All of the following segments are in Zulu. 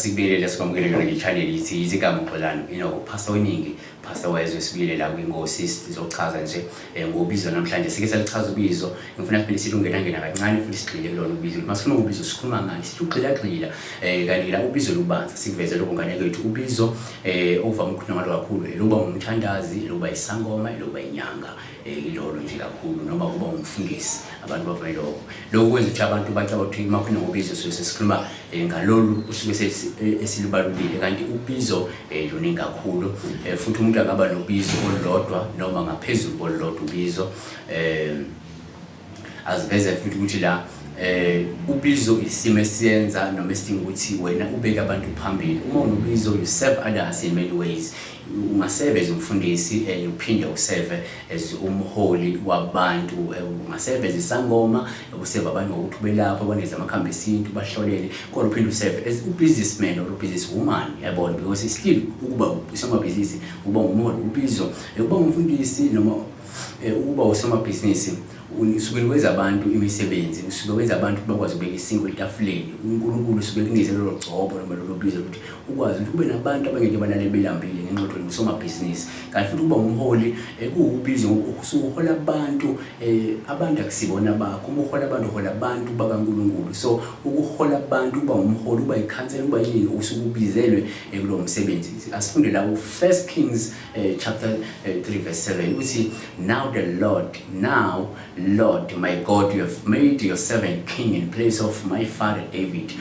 Sibele sikwamukele nge-channel ithi izigaba mqolana Pastor WeNingi, Pastor wezwe sibile la kwingosi sizochaza nje ngobizo namhlanje sike salichaza ubizo ngifuna siphinde sithi ungena kancane futhi sigxile kulona ubizo masikhuluma ngobizo sikhuluma ngani sithi ugxila kanti la ubizo lubanza siveze lokho ngane kwethu ubizo ovama ukukhuluma ngalo kakhulu eluba umthandazi eluba isangoma eluba inyanga ilolo nje kakhulu noma kuba umfundisi abantu bavame lokho kwenza ukuthi abantu bacaba ukuthi makhuluma ngobizo sesikhuluma ngalolu usuke esilubalulile kanti ubizo luningi kakhulu futhi umuntu angaba nobizo olulodwa noma ngaphezulu kolulodwa ubizo aziveze futhi ukuthi la ubizo isimo esiyenza noma esidinga ukuthi wena ubeke abantu phambili uma unobizo you serve others in many ways ungaserve as umfundisi uphinde userve as umholi wabantu ungaserve as isangoma userve abantu ukuthi belapha abaneza amakhambi esintu bahlolele kodwa uphinde userve as businessman or businesswoman yabona because still ukuba usomabhizinisi uba ngumholi ubizo ukuba umfundisi noma ukuba usomabhizinisi usuke wenza abantu imisebenzi usuke wenza abantu bakwazi ukubeka isingo etafuleni uNkulunkulu usuke kunikeze lelo gcobo noma lelo bizo ukuthi ukwazi ukuthi ube nabantu abangeke banale belambile ngenqondo usomabhizinisi kanti futhi uba umholi kuwubizo usuhola abantu abantu akusibona bakho uma uhola abantu uhola abantu bakaNkulunkulu so ukuhola abantu uba umholi uba ikhansela uba yini usuke ubizelwe kulo msebenzi asifunde la u1 Kings chapter 3 verse 7 uthi now the Lord, my God, you have made your servant king in place of my father David.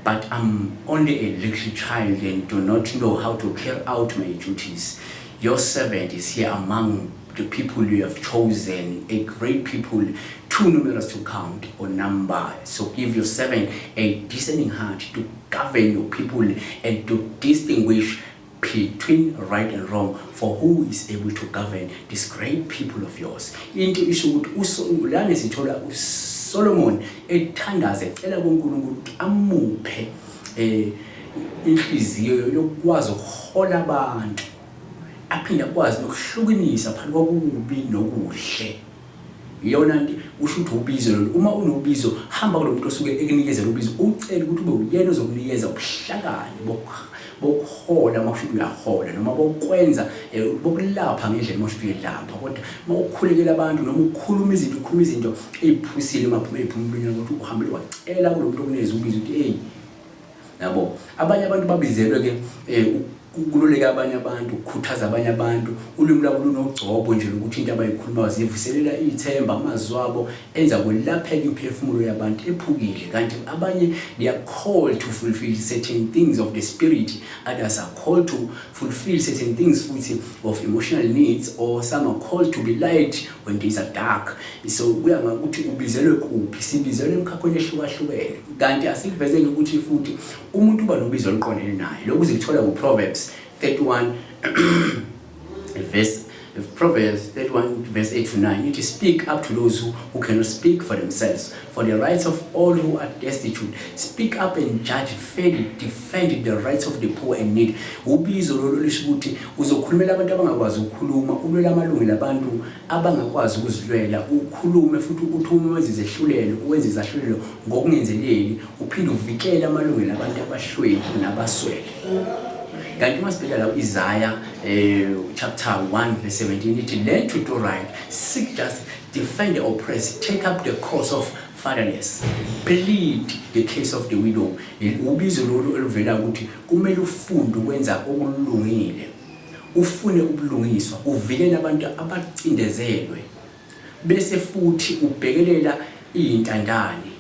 But I'm only a little child and do not know how to carry out my duties. Your servant is here among the people you have chosen, a great people, too numerous to count or number. So give your servant a discerning heart to govern your people and to distinguish between right and wrong, for who is able to govern this great people of yours. Into isho ukuthi lana sithola uSolomon ethandaza ecela kuNkulunkulu ukuthi amuphe inhliziyo yokwazi ukuhola abantu aphinde akwazi nokuhlukanisa phakathi kokubi nokuhle. Yona nti usho ukuthi ubizo lo uma unobizo hamba kulomuntu osuke ekunikeza ubizo ucela ukuthi ube uyena ozokunikeza ubuhlakani bokuhola mawusho uyahola noma bokwenza bokulapha ngendlela mawusho uyelapha kodwa mawukhulekela abantu noma ukhuluma izinto eziphusile maphuma eziphumulweni ukuthi uhambile wacela kulomuntu okuneza ubizo ukuthi hey yabo abanye abantu babizelwe ke ukululeka abanye abantu ukukhuthaza abanye abantu ulimi lwabo lunogcobo nje ukuthi into abayikhuluma zivuselela ithemba amazwabo enza kwelapheka imphefumulo yabantu ephukile kanti abanye they are called to fulfill certain things of the spirit, others are called to fulfill certain things of emotional needs, or some are called to be light when days are dark. So kuya ngakuthi ubizelwe kuphi sibizelwe emkhakhweni ehlukahlukene kanti asivezeke ukuthi futhi umuntu uba nobizo oluqondene naye lokhu zikuthola ku Proverbs 31 verse 8 to 9. It is speak up to those who cannot speak for themselves, for the rights of all who are destitute. Speak up and judge fairly, defend the rights of the poor and need. Ubizo lolo lisho ukuthi uzokhulumela abantu abangakwazi ukukhuluma, ulwela amalungelo abantu abangakwazi ukuzilwela, ukhulume futhi uthume wenze izahlulelo ngokungenzeleli, uphinde uvikele amalungelo abantu abahlwempu nabaswele. Kanti masibheka la Isaiah chapter 1 verse 17 it learn to do right, seek justice, defend the oppressed, take up the cause of fatherless, plead the case of the widow. Ubizo lolu oluvela ukuthi kumele ufunde ukwenza okulungile, ufune ubulungiswa, uvikele abantu abacindezelwe, bese futhi ubhekelela izintandane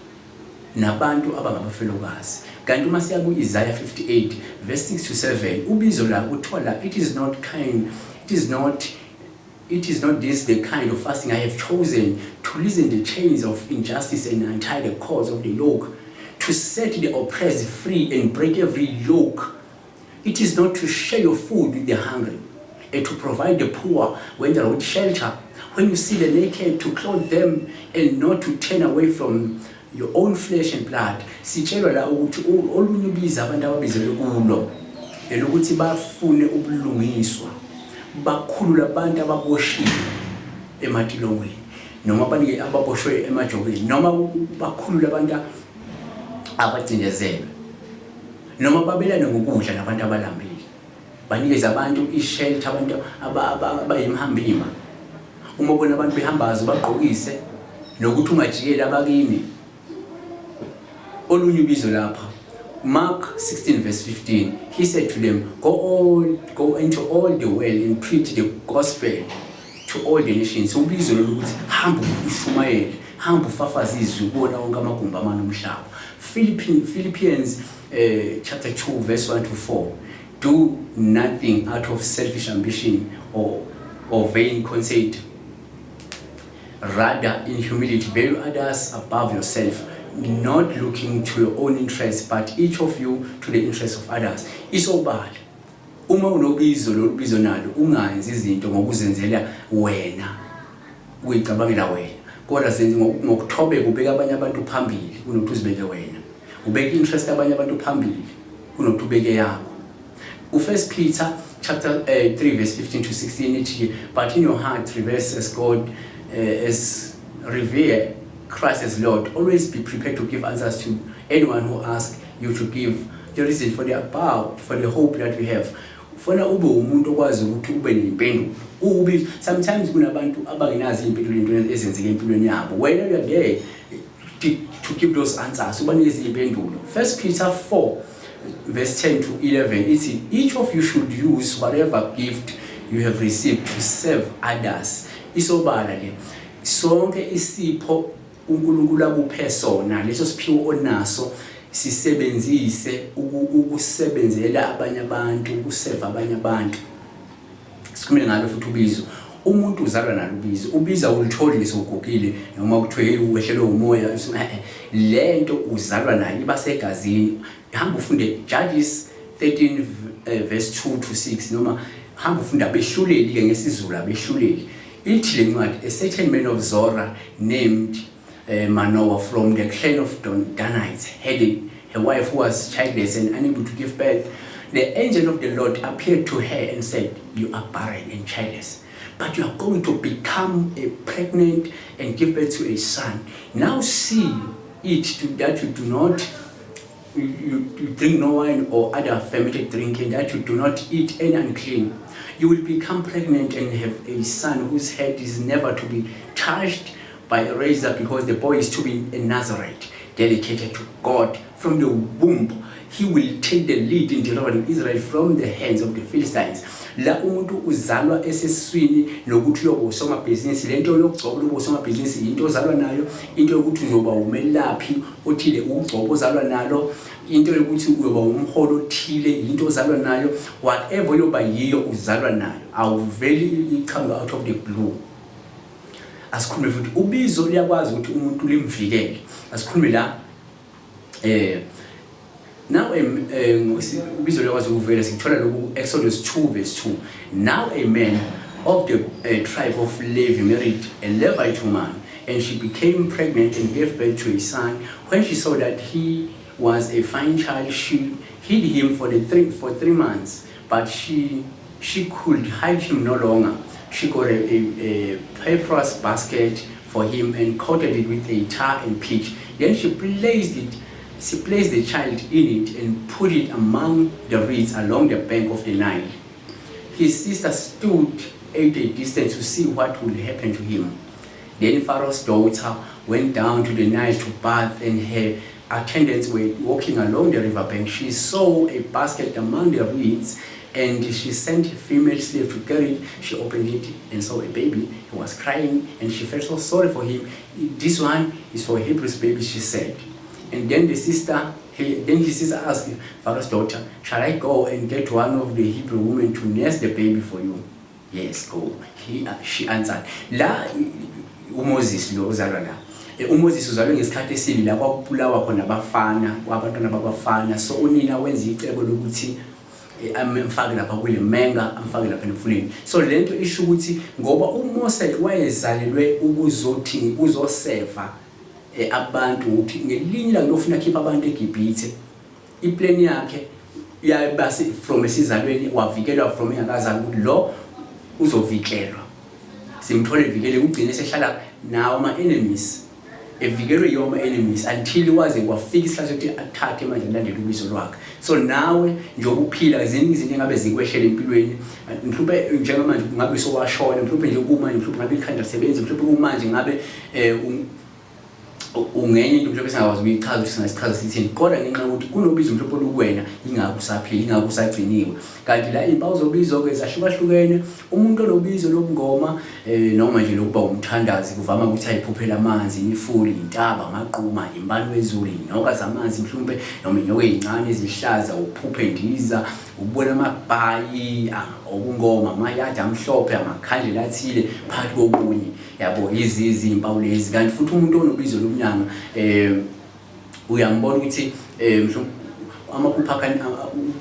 nabantu abangabafelokazi. Kanti uma siya ku Isaiah 58 verse 6 to 7 ubizo la kuthola it is not this the kind of fasting I have chosen, to loosen the chains of injustice and untie the cords of the yoke, to set the oppressed free and break every yoke. It is not to share your food with the hungry and to provide the poor when they are with shelter, when you see the naked to clothe them and not to turn away from your own flesh and blood. Sitshelwa la ukuthi olunye ubiza abantu ababizelwe kulo elokuthi bafune ubulungiswa, bakhulula abantu ababoshiwe ematilongweni noma abanike ababoshwe emajokeni noma bakhulula abantu abacindezelwe noma babelane ngokudla nabantu abalambile, banikeze abantu ishelter, abantu abayimhambima. Uma ubona abantu behambazo bagqokise nokuthi ungajikeli abakini. Olunye ubizo lapha, Mark 16:15, he said to them, go into all the world and preach the gospel to all the nations. Ubizo lokuthi hamba ushumayele, hamba ufafaze izwi kubona wonke amagumbi amanye omhlaba. Philippians chapter 2 verse 1 to 4, do nothing out of selfish ambition or vain conceit. Rather, in humility, value others above yourself, not looking to your own interests, but each of you to the interests of others. Isobala. Uma unobizo lobizo nalo ungenzi izinto ngokuzenzela wena, uyicabangela wena. Kodwa zenze ngokuthobeka ubeka abanye abantu phambili kunokuthi uzibeke wena. Ubeka interest abanye abantu phambili kunokuthi ubeke yakho. U1 Peter chapter 3 verse 15 to 16 ithi, but in your heart reverse as God as revere Christ as Lord. Always be prepared to give answers to anyone who asks you to give the reason for the hope that we have. Funa ube umuntu okwazi ukuthi ube nempendulo. Sometimes kunabantu abangenazi impendulo into ezenzeke empilweni yabo. Wena you are there to give those answers. Ubanikeze impendulo. 1 Peter 4 verse 10 to 11, it's each of you should use whatever gift you have received to serve others. Isobala le sonke isipho uNkulunkulu akuphe sona, leso siphiwo onaso sisebenzise ukusebenzela abanye abantu, ukuseva abanye abantu. Sikhuluma ngalo futhi ubizo. Umuntu uzalwa nalo ubizo. Ubiza ulitholi lesogugile noma kuthiwe uwehlelwe umoya, lento uzalwa nayo ibasegazini. Hamba ufunde Judges 13 verse 2 to 6 noma hamba ufunda behluleli ke ngesizulu abehluleli. Ithi le ncwadi, a certain man of Zorah named Manoah from the clan of Danites had a wife who was childless and unable to give birth. The angel of the Lord appeared to her and said, you are barren and childless, but you are going to become pregnant and give birth to a son. Now see it that you do not you drink no wine or other fermented drink, and that you do not eat any unclean. You will become pregnant and have a son whose head is never to be touched by a razor, because the boy is to be a Nazarite, dedicated to God from the womb. He will take the lead in delivering Israel from the hands of the Philistines. La umuntu uzalwa eseswini nokuthi uyoba usomabhizinisi. Lento yokugcoba uba usomabhizinisi into ozalwa nayo, into yokuthi uzoba umelaphi othile ugcobo ozalwa nalo, into yokuthi uyoba umholo othile into ozalwa nayo. Whatever yoba yiyo uzalwa nayo, awuveli iqhamuka out of the blue. Asikhulume futhi ubizo liyakwazi ukuthi umuntu limvikele. Asikhulume la now ubizo liyakwazi ukuvela sikuthola lokhu Exodus 2 verse 2. Now a man of the tribe of Levi married a Levite woman, and she became pregnant and gave birth to a son. When she saw that he was a fine child, she hid him for 3 months, but she could hide him no longer. She got a papyrus basket for him and coated it with a tar and pitch. Then she placed the child in it and put it among the reeds along the bank of the Nile. His sister stood at a distance to see what would happen to him. Then Pharaoh's daughter went down to the Nile to bathe, and her attendants were walking along the riverbank. She saw a basket among the reeds, and she sent a female slave to carry it. She opened it and saw a baby. He was crying, and she felt so sorry for him. This one is for Hebrew's baby, she said. And then his sister asked Pharaoh's daughter, shall I go and get one of the Hebrew women to nurse the baby for you? Yes, go. She answered. La uMoses lo uzalwa la. uMoses uzalwe ngesikhathi esibi la kwakubulawa khona abafana, kwabantwana babafana. So unina wenza icebo lokuthi amfake lapha kule menga, amfake lapha emfuleni. So lento isho ukuthi ngoba uMose wayezalelwe ukuzothi uzoseva abantu ukuthi ngelinye la ngiyofuna khipha abantu eGibhithe, iplan yakhe yabase from esizalweni wavikelwa from engakazali ukuthi lo uzovikelwa, simthole vikele ugcine sehlala nawo ama enemies evikelwe yoma enemies until waze kwafika isikhathi sokuthi athathe manje alandele ubizo lwakhe. So nawe njengoba uphila ziningi izinto engabe zikwehlela empilweni, mhlawumbe njengamanje ngabe sowashona, mhlawumbe nje kumanje mhlawumbe ngabe ikhanda lisebenza, mhlawumbe kumanje ngabe ungenye into mhlawumbe singakwazi ukuyichaza ukuthi singasichaza sithini, kodwa ngenxa yokuthi kunobizo mhlawumbe olukuwena ingakho usaphila, ingakho usagciniwe. Kanti la impawu zobizo-ke zahlukahlukene. Umuntu onobizo lobungoma noma nje lokuba umthandazi kuvama ukuthi ayiphuphele amanzi, imifula, intaba, amaqhuma, impano wezulu, inyoka zamanzi mhlawumbe noma inyoka ezincane ezihlaza, uphuphe ndiza, ubona amabhayi, obungoma, amayadi amhlophe, amakhandlela athile phakathi kokunye. Yabo izizi impawu lezi. Kanti futhi umuntu onobizo lomnyama uyambona ukuthi mhlawumbe amaphupha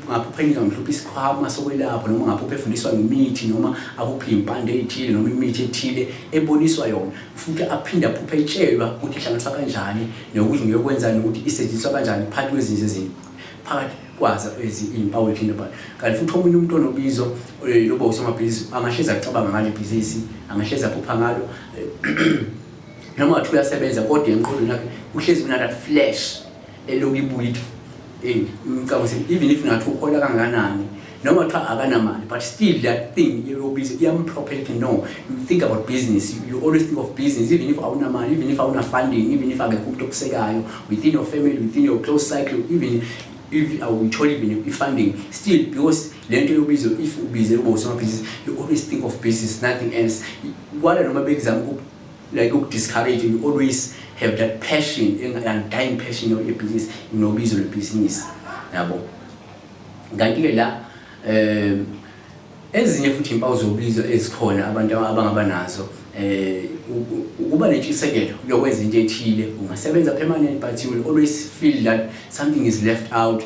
ngaphuphanyika mhlawumbe isikhwama sokwelapha, noma ngaphupha efundiswa ngemithi, noma aphuphe impande ethile noma imithi ethile eboniswa yona, futhi aphinde aphuphe etshelwa ukuthi ihlanganiswa kanjani nokuthi ngiyokwenza nokuthi isetshenziswa kanjani phakathi kwezinto ezinto, phakathi kwazo izimpawu ekhinde phakathi. Kanti futhi omunye umuntu onobizo loba usomabhizinisi angahlezi acabanga ngale bhizinisi, angahlezi aphupha ngalo noma wathi uyasebenza kodwa emqondweni yakhe uhlezi una that flash elokuyibuya even if ngathi uhola kangakanani noma kuthiwa akanamali, but still that thing yobizo iyamproperly. No, you think about business, you always think of business, even if awunamali, even if awuna funding, even if akekho umuntu okusekayo within your family, within your close cycle, even if awuyitholi even i-funding, still because lento yobizo, if ubize uba usomabhizinisi, you always think of business, nothing else. Kwala noma be-exam like discourage, you always have that passion, undying passion of your business, unobizo lwebhizinisi, yabo. Kanti-ke la ezinye futhi impawu zobizo ezikhona abantu abangabanazo, ukuba nentshisekelo yokwenza into ethile, ungasebenza permanent but you will always feel that something is left out,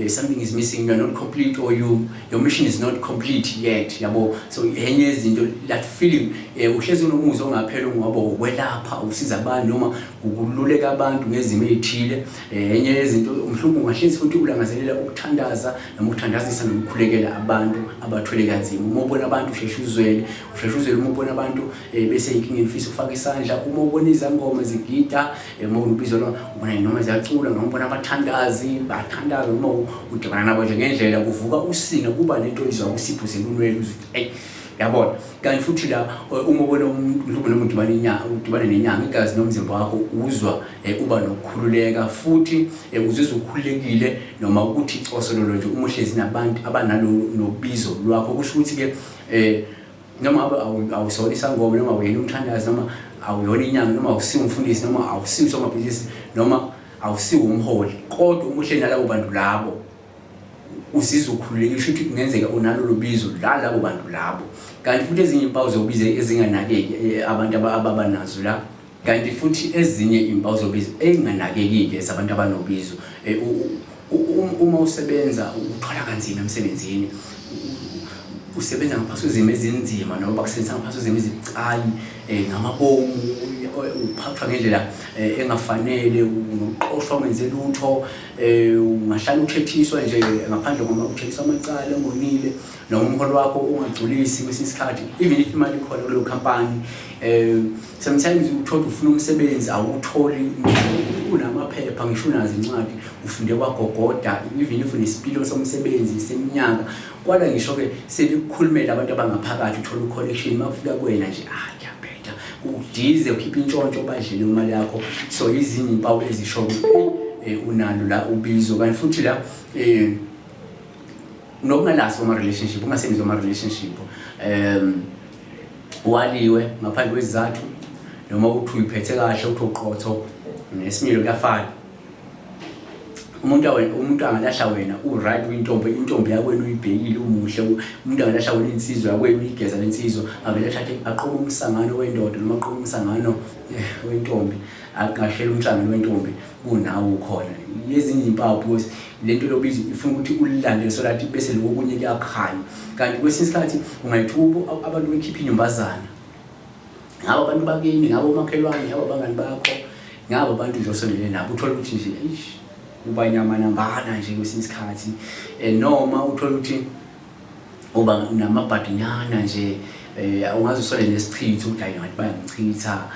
something is missing, you are not complete, or your mission is not complete yet, yabo. So enye izinto, that feeling uhlezi unomuzwa ongaphela ngoba ukwelapha, usiza abantu noma ukululeka abantu ngezimo ezithile. Enye izinto mhlawumbe ungahlezi futhi ulangazelela ukuthandaza noma ukuthandazisa nokukhulekela abantu abathwele kanzima. Uma ubona abantu usheshe uzwele, uma ubona abantu bese inkingeni ufisa ukufaka isandla, uma ubona izangoma zigida, uma unobizo ubona noma ziyacula, noma ubona abathandazi bathandaza, noma udibana nabo nje ngendlela kuvuka usina, kuba nento izwa kusipho selunwele uthi yabona. Kanti futhi la uma ubona umuntu noma udibana nenyanga, igazi nomzimba wakho uzwa uba nokukhululeka, futhi uzizwa ukhululekile, noma ukuthi icosolo nje uma uhlezi nabantu abanalo nobizo lwakho. Kusho ukuthi ke noma awusona isangoma, noma uyena umthandazi, noma awuyona inyanga, noma awusiwe umfundisi, noma awusiwe usomabhizinisi, noma awusiwe umholi, kodwa uma uhleli nalabo bantu labo uzizwa ukhululekile, kusho ukuthi kungenzeka unalo lobizo labo bantu labo. Kanti futhi ezinye impawu zobizo ezinganakeki abantu abanazo la, kanti futhi ezinye impawu zobizo enganakekile ezabantu abanobizo, uma usebenza uthola kanzima emsebenzini, usebenza ngaphansi kwezimo ezinzima, noma bakusebenzisa ngaphansi kwezimo ezibucayi, ngamabomu, uphathwa ngendlela engafanele, unoqoshwa wenze lutho, ungahlala uthethiswa nje ngaphandle ngoba uthethiswa amacala ongonile, noma umholo wakho ungagculisi kwesinye isikhathi, even if imali ikhona kuleyo company. Sometimes uthola ufuna umsebenzi awutholi, unamaphepha ngisho unazo incwadi, ufunde kwagogoda, even if unesipilo somsebenzi seminyaka, kwala ngisho ke sekukhulumela abantu abangaphakathi, uthola uconnection makufika kuwena nje kuyabheda, udize ukhipha intshontsho badlele imali yakho. So izinye impawu ezisho unalo la ubizo. Kanti futhi la nokungalazi kwama relationship, ungasebenzi kwama relationship, waliwe ngaphandle kwezizathu, noma uthi uyiphethe kahle, uthi uqotho nesimilo kuyafana. Umuntu angalahla wena right intombi yakwenu uyibhekile umuhle, umuntu angalahla wena insizwa yakwenu uyigeza lensizwa, avele athathe aqoba umsangano wendoda noma aqoba umsangano wentombi, aqashela umsangano wentombi kunawo ukhona. Yezinye impawu because lento yobizo ifuna ukuthi ulilandele so that bese lokunye kuyakhanya. Kanti kwesinye isikhathi ungayithuba abantu bekhipha inyumbazana, ngaba abantu bakini, ngaba umakhelwane, ngaba abangani bakho, ngaba abantu nje osondele nabo, uthola ukuthi nje ubanyama nambana nje kwesinye isikhathi, noma uthola ukuthi uba namabhadinyana nje ungaze usole nesichitho ukuthi hayi ngathi bayangichitha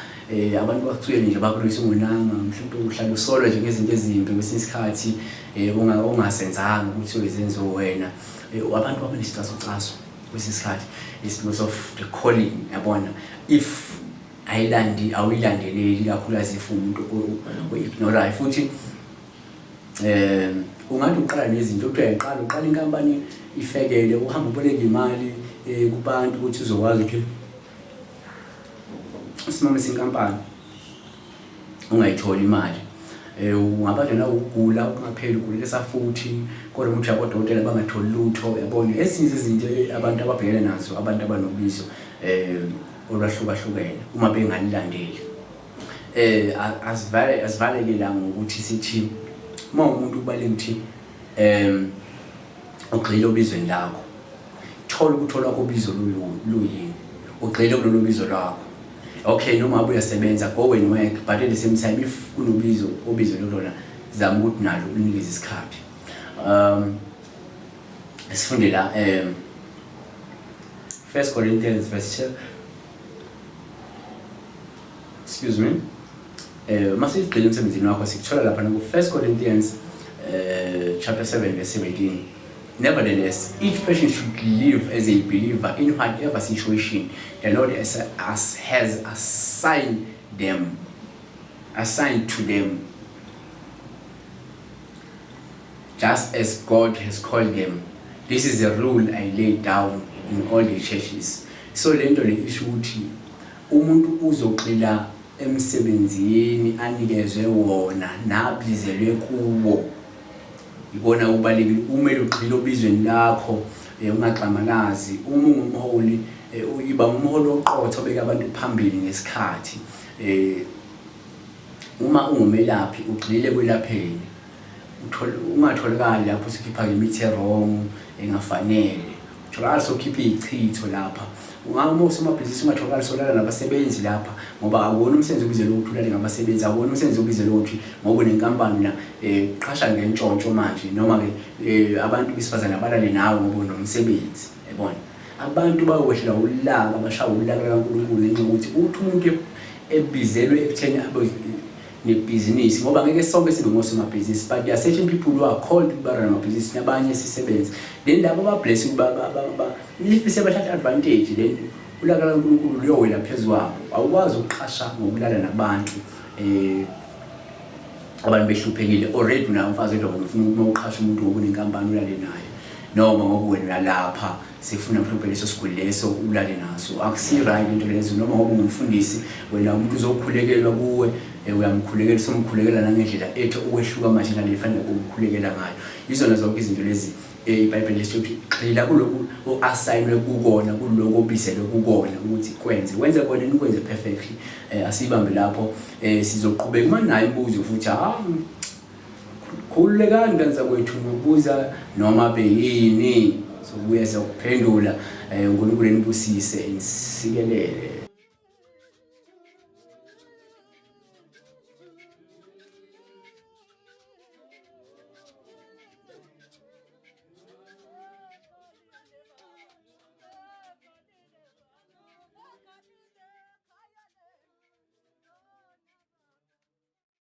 abantu bakuthuyele nje bakulwisa ungonanga mhlawumbe uhlala usolwa nje ngezinto ezimbi kwesinye isikhathi ongasenzanga ukuthi uyenze wena abantu babenesicasocaswa kwesinye isikhathi is because of the calling yabona if awilandeleli kakhulukazi if umuntu o-ignore futhi ungathi uqala nezinto uqala inkampani ifekele uhamba uboleka imali kubantu ukuthi uzokwazi ukuthi usimamisa inkampani ungayitholi imali ungabanjwa na ukugula ungapheli ugulisa futhi kodwa umuntu yabodokotela bangatholi lutho yabona ezinye izinto abantu ababhekene nazo abantu abanobizo olwahlukahlukene uma bengalilandeli asivaleke la ngokuthi sithi uma umuntu ubaleka ukuthi ugxile obizweni lakho thola ukuthola kobizo luyini ugxile kulolu bizo lakho okay noma abuya sebenza go and work but at the same time if kunobizo obizo lolona zama ukuthi nalo unikeze isikhathi sifunde la 1 Corinthians verse 2 excuse me mase sigcile emsebenzini wakho sikuthola lapha ku 1 Corinthians chapter 7 verse 17. Nevertheless, each person should live as a believer in whatever situation the Lord has assigned to them, just as God has called them. This is a rule I laid down in all the churches. So lento le isho ukuthi umuntu uzoqila emsebenzini anikezwe wona nablizelwe kuwo. Ikona ubalekile umele uqhile obizweni lakho ungaxamanazi uma ungumholi uyiba umholi oqotho beka abantu phambili ngesikhathi uma ungumelaphi uqhilile kwelapheni ungatholakali lapho sikhipha imithi wrong engafanele utholakala sokhipha ichitho lapha uma usomabhizinisi ungatholakala solala nabasebenzi lapha ngoba akubona umsebenzi ubizelo ukuthulale ngabasebenzi akubona umsebenzi ubizelo ukuthi ngoba nenkampani la qhasha ngentshontsho manje noma ke abantu besifazana abalale nawe ngoba unomsebenzi yabona abantu bayokwehlela ulaka bashaya ulaka kaNkulunkulu ngenxa ukuthi uthi umuntu ebizelwe ekutheni abe nebusiness ngoba ngeke sonke sibe ngosomabhizinisi but there are certain people who are called to be amabhizinisi nabanye sisebenza then labo babless if sebathatha advantage then ulaka kaNkulunkulu luyowela phezulu awukwazi ukuqasha ngokulala nabantu abantu behluphekile already unamfazi edwa ufuna ukuqasha umuntu ngokunenkampani ulale naye noma ngoba wena lapha sifuna mhlawumbe leso siguli leso ulale naso akusi right into lezo noma ngoba ungumfundisi wena umuntu uzokhulekelwa kuwe uyamkhulekela somkhulekela nangendlela ethu ukwehluka manje ngale fanele ukukhulekela ngayo izona zonke izinto lezi iBhayibheli lithi xila kuloko oassignwe kukona kuloko obizelwe kukona ukuthi wenze kona nikwenze perfectly asibambe lapho sizoqhubeka uma nayo imbuzo futhi khululekani kanza kwethu ngokubuza noma beyini sokubuya sokuphendula uNkulunkulu enibusise insikelele.